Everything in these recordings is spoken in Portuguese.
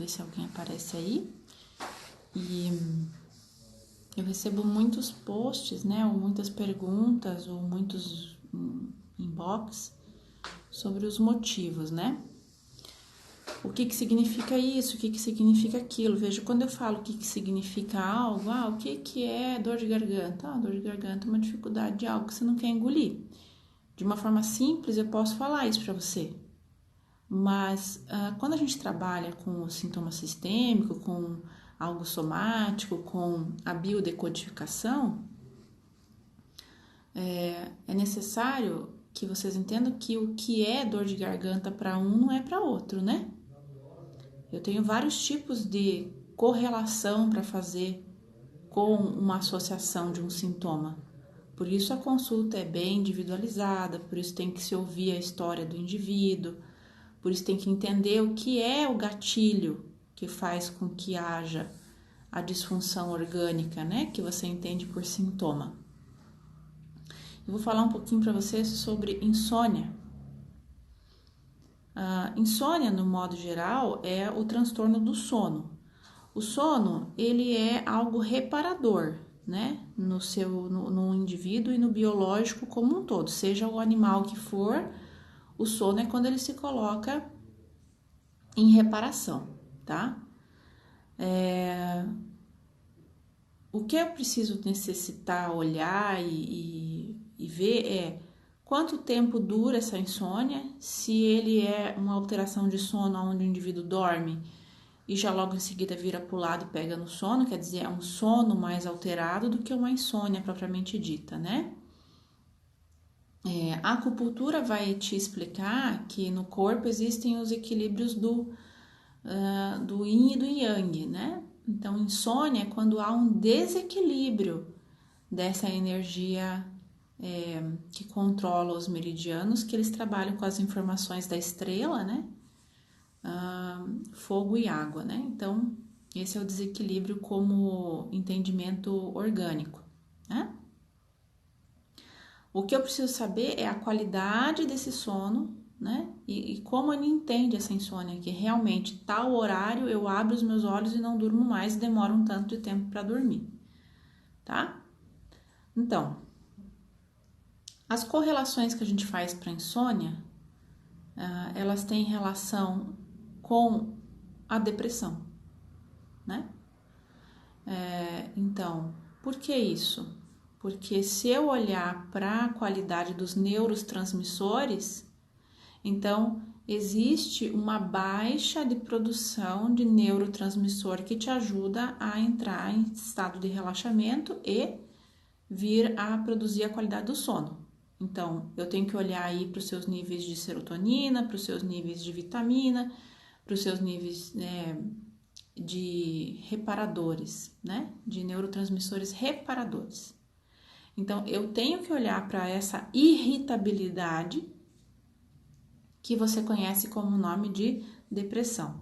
ver se alguém aparece aí. E eu recebo muitos posts, né, ou muitas perguntas, ou muitos inbox sobre os motivos, né? O que significa isso, o que significa aquilo. Veja, quando eu falo o que significa algo, o que é dor de garganta? Dor de garganta é uma dificuldade de algo que você não quer engolir. De uma forma simples, eu posso falar isso para você. Mas quando a gente trabalha com o sintoma sistêmico, com algo somático, com a biodecodificação, é necessário que vocês entendam que o que é dor de garganta para um não é para outro, né? Eu tenho vários tipos de correlação para fazer com uma associação de um sintoma. Por isso a consulta é bem individualizada, por isso tem que se ouvir a história do indivíduo, por isso tem que entender o que é o gatilho que faz com que haja a disfunção orgânica, né? Que você entende por sintoma. Eu vou falar um pouquinho para vocês sobre insônia. Insônia, no modo geral, é o transtorno do sono. O sono, ele é algo reparador, né? No indivíduo e no biológico como um todo. Seja o animal que for, o sono é quando ele se coloca em reparação, tá? O que eu preciso necessitar, olhar e ver é quanto tempo dura essa insônia, se ele é uma alteração de sono onde o indivíduo dorme e já logo em seguida vira para o lado e pega no sono, quer dizer, é um sono mais alterado do que uma insônia propriamente dita, né? A acupuntura vai te explicar que no corpo existem os equilíbrios do yin e do yang, né? Então, insônia é quando há um desequilíbrio dessa energia que controla os meridianos, que eles trabalham com as informações da estrela, né? Fogo e água, né? Então, esse é o desequilíbrio como entendimento orgânico, né? O que eu preciso saber é a qualidade desse sono, né? E como ele entende essa insônia, que realmente tal horário eu abro os meus olhos e não durmo mais e demora um tanto de tempo para dormir, tá? Então, as correlações que a gente faz para insônia, elas têm relação com a depressão, né? Então, por que isso? Porque se eu olhar para a qualidade dos neurotransmissores, então existe uma baixa de produção de neurotransmissor que te ajuda a entrar em estado de relaxamento e vir a produzir a qualidade do sono. Então, eu tenho que olhar aí para os seus níveis de serotonina, para os seus níveis de vitamina, para os seus níveis de reparadores, né? De neurotransmissores reparadores. Então, eu tenho que olhar para essa irritabilidade que você conhece como nome de depressão.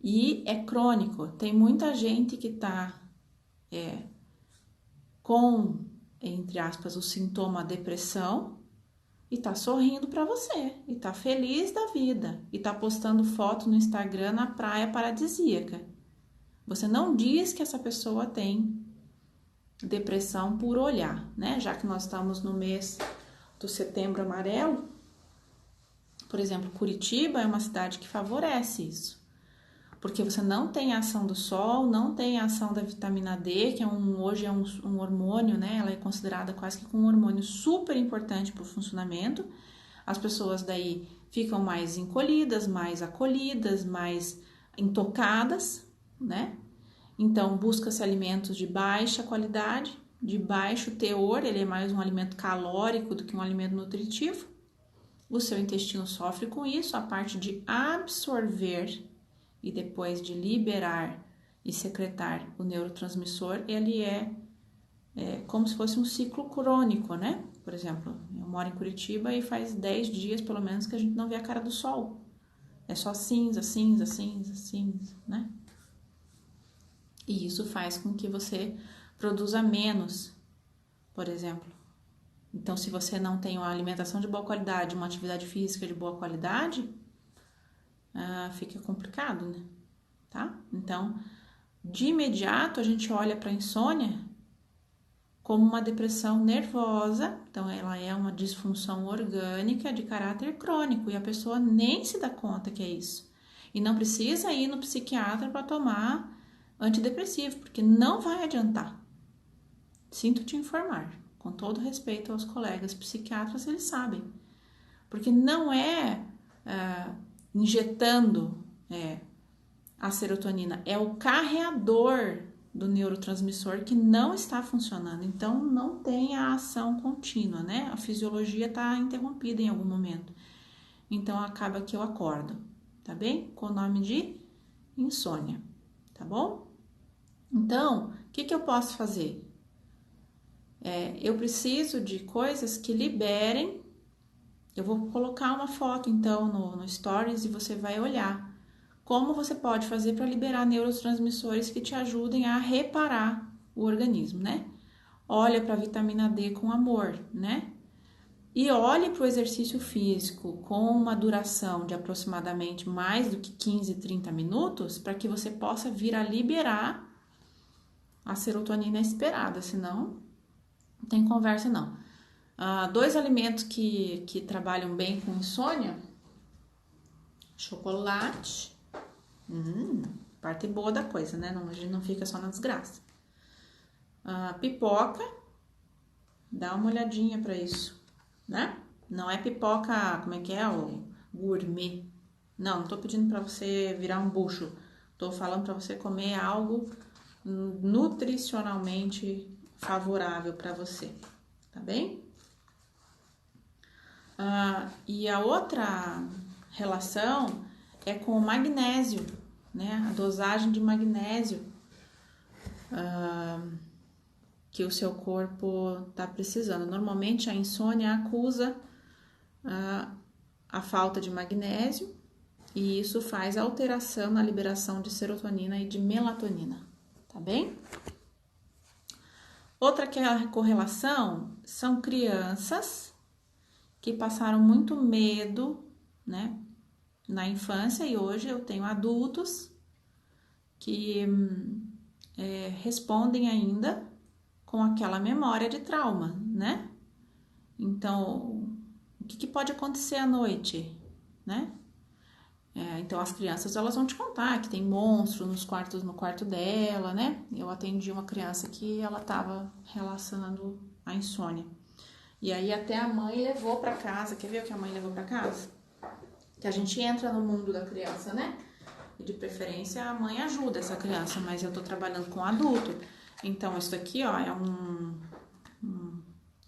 E é crônico. Tem muita gente que está com, entre aspas, o sintoma depressão e tá sorrindo para você, e tá feliz da vida, e tá postando foto no Instagram na praia paradisíaca. Você não diz que essa pessoa tem depressão por olhar, né? Já que nós estamos no mês do Setembro Amarelo, por exemplo, Curitiba é uma cidade que favorece isso. Porque você não tem a ação do sol, não tem a ação da vitamina D, que hoje é um hormônio, né? Ela é considerada quase que um hormônio super importante para o funcionamento. As pessoas daí ficam mais encolhidas, mais acolhidas, mais intocadas, né? Então, busca-se alimentos de baixa qualidade, de baixo teor, ele é mais um alimento calórico do que um alimento nutritivo. O seu intestino sofre com isso, a parte de absorver e depois de liberar e secretar o neurotransmissor, ele é como se fosse um ciclo crônico, né? Por exemplo, eu moro em Curitiba e faz 10 dias, pelo menos, que a gente não vê a cara do sol. É só cinza, cinza, cinza, cinza, né? E isso faz com que você produza menos, por exemplo. Então, se você não tem uma alimentação de boa qualidade, uma atividade física de boa qualidade, fica complicado, né? tá? Então, de imediato, a gente olha para a insônia como uma depressão nervosa, então ela é uma disfunção orgânica de caráter crônico e a pessoa nem se dá conta que é isso. E não precisa ir no psiquiatra para tomar antidepressivo, porque não vai adiantar. Sinto te informar, com todo respeito aos colegas psiquiatras, eles sabem. Porque não é injetando a serotonina, é o carreador do neurotransmissor que não está funcionando. Então, não tem a ação contínua, né? A fisiologia está interrompida em algum momento. Então, acaba que eu acordo, tá bem? Com o nome de insônia, tá bom? Então, o que eu posso fazer? Eu preciso de coisas que liberem. Eu vou colocar uma foto, então, no Stories e você vai olhar como você pode fazer para liberar neurotransmissores que te ajudem a reparar o organismo, né? Olha para a vitamina D com amor, né? E olhe para o exercício físico com uma duração de aproximadamente mais do que 15, 30 minutos para que você possa vir a liberar a serotonina esperada, senão não tem conversa não. 2 alimentos que trabalham bem com insônia: chocolate, parte boa da coisa, né? Não, a gente não fica só na desgraça. Pipoca, dá uma olhadinha para isso, né? Não é pipoca, como é que é? O gourmet. Não tô pedindo para você virar um bucho. Tô falando para você comer algo nutricionalmente favorável para você, tá bem? E a outra relação é com o magnésio, né? A dosagem de magnésio que o seu corpo está precisando. Normalmente a insônia acusa a falta de magnésio e isso faz alteração na liberação de serotonina e de melatonina, tá bem? Outra correlação são crianças que passaram muito medo, né, na infância, e hoje eu tenho adultos que respondem ainda com aquela memória de trauma, né? Então, o que pode acontecer à noite, né? Então, as crianças, elas vão te contar que tem monstro no quarto dela, né? Eu atendi uma criança que ela estava relacionando a insônia. E aí até a mãe levou para casa. Quer ver o que a mãe levou para casa? Que a gente entra no mundo da criança, né? E de preferência a mãe ajuda essa criança, mas eu tô trabalhando com adulto. Então, isso aqui, ó, é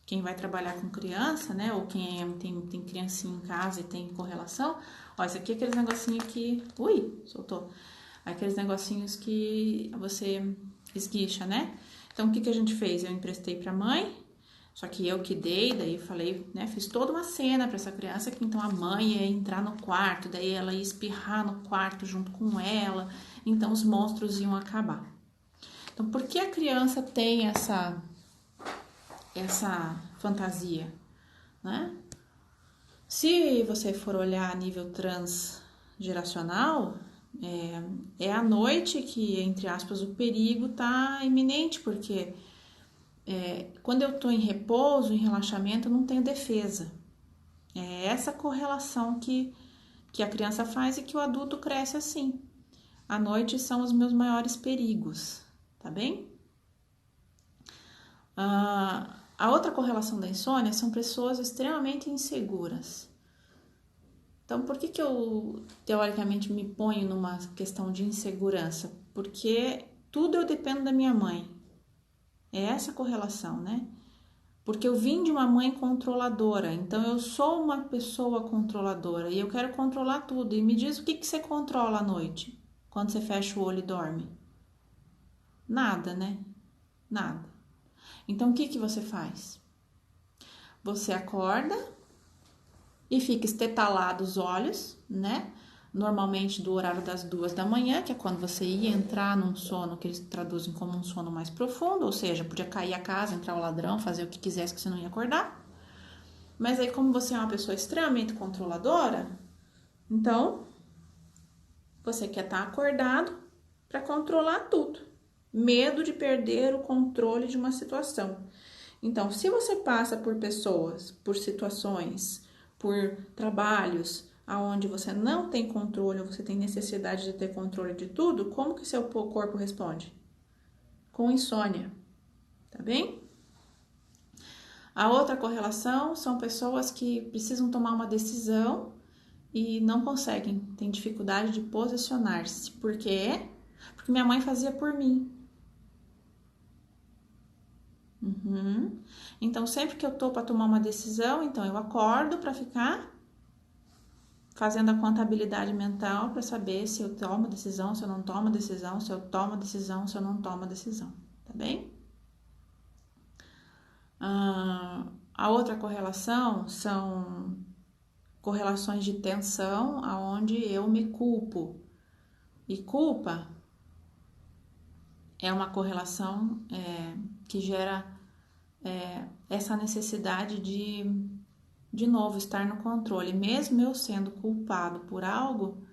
quem vai trabalhar com criança, né? Ou quem tem criancinha em casa e tem correlação. Ó, isso aqui é aqueles negocinhos que... Ui, soltou. Aqueles negocinhos que você esguicha, né? Então, o que a gente fez? Eu emprestei pra mãe, só que eu que dei, daí falei, né? Fiz toda uma cena pra essa criança, que então a mãe ia entrar no quarto, daí ela ia espirrar no quarto junto com ela, então os monstros iam acabar. Então, por que a criança tem essa fantasia, né? Se você for olhar a nível transgeracional, é à noite que, entre aspas, o perigo tá iminente, porque quando eu tô em repouso, em relaxamento, eu não tenho defesa. É essa correlação que a criança faz e que o adulto cresce assim. À noite são os meus maiores perigos, tá bem? A outra correlação da insônia são pessoas extremamente inseguras. Então, por que eu, teoricamente, me ponho numa questão de insegurança? Porque tudo eu dependo da minha mãe. É essa correlação, né? Porque eu vim de uma mãe controladora, então eu sou uma pessoa controladora e eu quero controlar tudo. E me diz o que você controla à noite, quando você fecha o olho e dorme? Nada, né? Nada. Então, o que você faz? Você acorda e fica estetalado os olhos, né? Normalmente do horário das 2 da manhã, que é quando você ia entrar num sono que eles traduzem como um sono mais profundo, ou seja, podia cair a casa, entrar o ladrão, fazer o que quisesse que você não ia acordar. Mas aí, como você é uma pessoa extremamente controladora, então você quer estar acordado para controlar tudo. Medo de perder o controle de uma situação. Então, se você passa por pessoas, por situações, por trabalhos aonde você não tem controle, ou você tem necessidade de ter controle de tudo, como que seu corpo responde? Com insônia, tá bem? A outra correlação são pessoas que precisam tomar uma decisão e não conseguem, têm dificuldade de posicionar-se. Por quê? Porque minha mãe fazia por mim. Então, sempre que eu tô para tomar uma decisão, então eu acordo para ficar fazendo a contabilidade mental para saber se eu tomo decisão, se eu não tomo decisão, se eu tomo decisão, se eu não tomo decisão, tá bem? A outra correlação são correlações de tensão, aonde eu me culpo. E culpa é uma correlação que gera essa necessidade de novo, estar no controle. Mesmo eu sendo culpado por algo,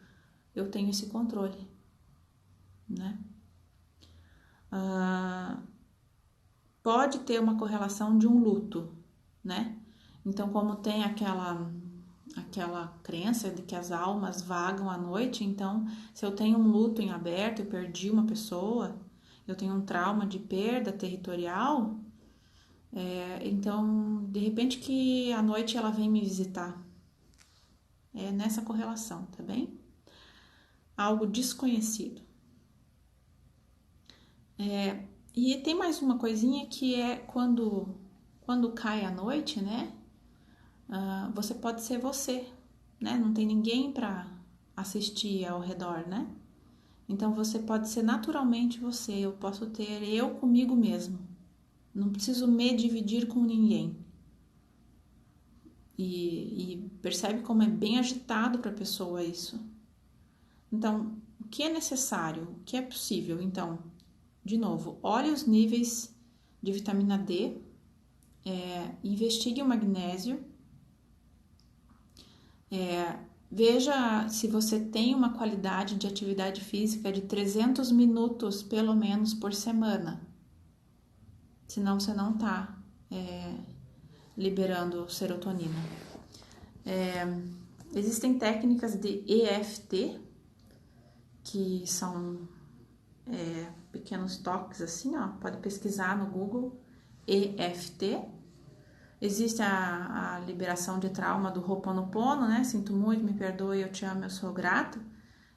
eu tenho esse controle, né? Pode ter uma correlação de um luto, né? Então, como tem aquela crença de que as almas vagam à noite, então, se eu tenho um luto em aberto, eu perdi uma pessoa, eu tenho um trauma de perda territorial, então, de repente que à noite ela vem me visitar. É nessa correlação, tá bem? Algo desconhecido. E tem mais uma coisinha que é quando cai a noite, né? Você pode ser você, né? Não tem ninguém para assistir ao redor, né? Então você pode ser naturalmente você. Eu posso ter eu comigo mesmo. Não preciso me dividir com ninguém. E percebe como é bem agitado para a pessoa isso. Então, o que é necessário? O que é possível? Então, de novo, olhe os níveis de vitamina D, investigue o magnésio, veja se você tem uma qualidade de atividade física de 300 minutos, pelo menos, por semana. Senão você não está liberando serotonina. Existem técnicas de EFT, que são pequenos toques assim, ó, pode pesquisar no Google, EFT. Existe a liberação de trauma do Ho'oponopono, né? Sinto muito, me perdoe, eu te amo, eu sou grato.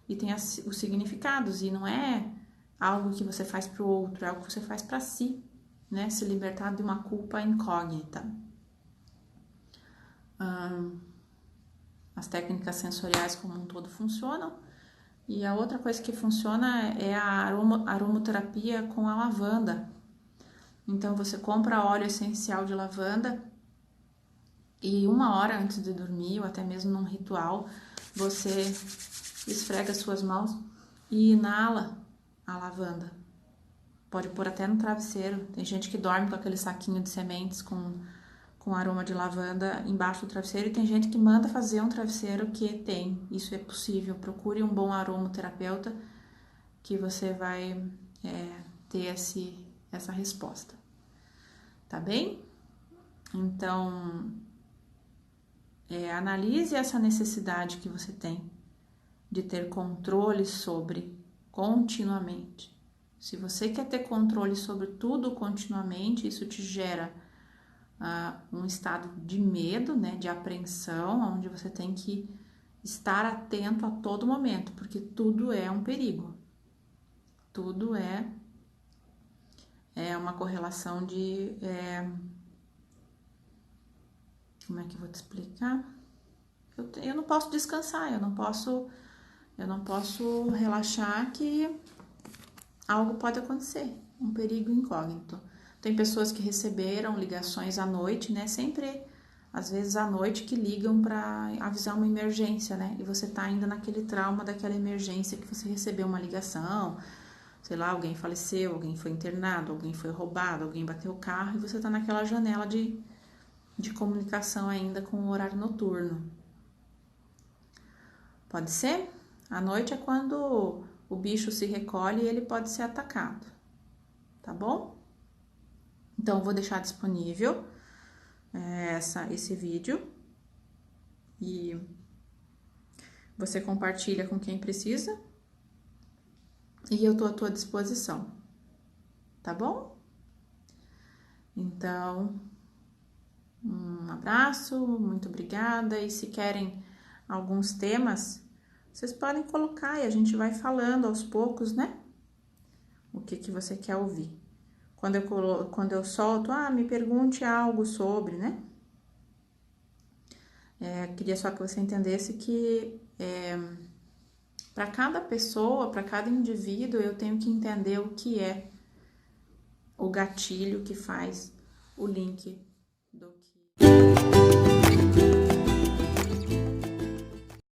E tem os significados, e não é algo que você faz para o outro, é algo que você faz para si, né? Se libertar de uma culpa incógnita. As técnicas sensoriais como um todo funcionam. E a outra coisa que funciona é a aromaterapia com a lavanda. Então você compra óleo essencial de lavanda e 1 hora antes de dormir, ou até mesmo num ritual, você esfrega suas mãos e inala a lavanda. Pode pôr até no travesseiro. Tem gente que dorme com aquele saquinho de sementes com aroma de lavanda embaixo do travesseiro, e tem gente que manda fazer um travesseiro que tem. Isso é possível. Procure um bom aromaterapeuta que você vai ter essa resposta. Tá bem? Então, analise essa necessidade que você tem de ter controle sobre continuamente. Se você quer ter controle sobre tudo continuamente, isso te gera um estado de medo, né, de apreensão, onde você tem que estar atento a todo momento, porque tudo é um perigo. Tudo é uma correlação de... como é que eu vou te explicar? Eu não posso descansar, eu não posso relaxar que algo pode acontecer, um perigo incógnito. Tem pessoas que receberam ligações à noite, né? Sempre, às vezes à noite, que ligam para avisar uma emergência, né? E você tá ainda naquele trauma daquela emergência que você recebeu uma ligação, sei lá, alguém faleceu, alguém foi internado, alguém foi roubado, alguém bateu o carro, e você tá naquela janela de comunicação ainda com o horário noturno. Pode ser? À noite é quando o bicho se recolhe e ele pode ser atacado, tá bom? Então, eu vou deixar disponível esse vídeo e você compartilha com quem precisa e eu tô à tua disposição, tá bom? Então, um abraço, muito obrigada, e se querem alguns temas, vocês podem colocar e a gente vai falando aos poucos, né? O que você quer ouvir. Quando eu solto, me pergunte algo sobre, né? Queria só que você entendesse que para cada pessoa, para cada indivíduo, eu tenho que entender o que é o gatilho que faz o link do que...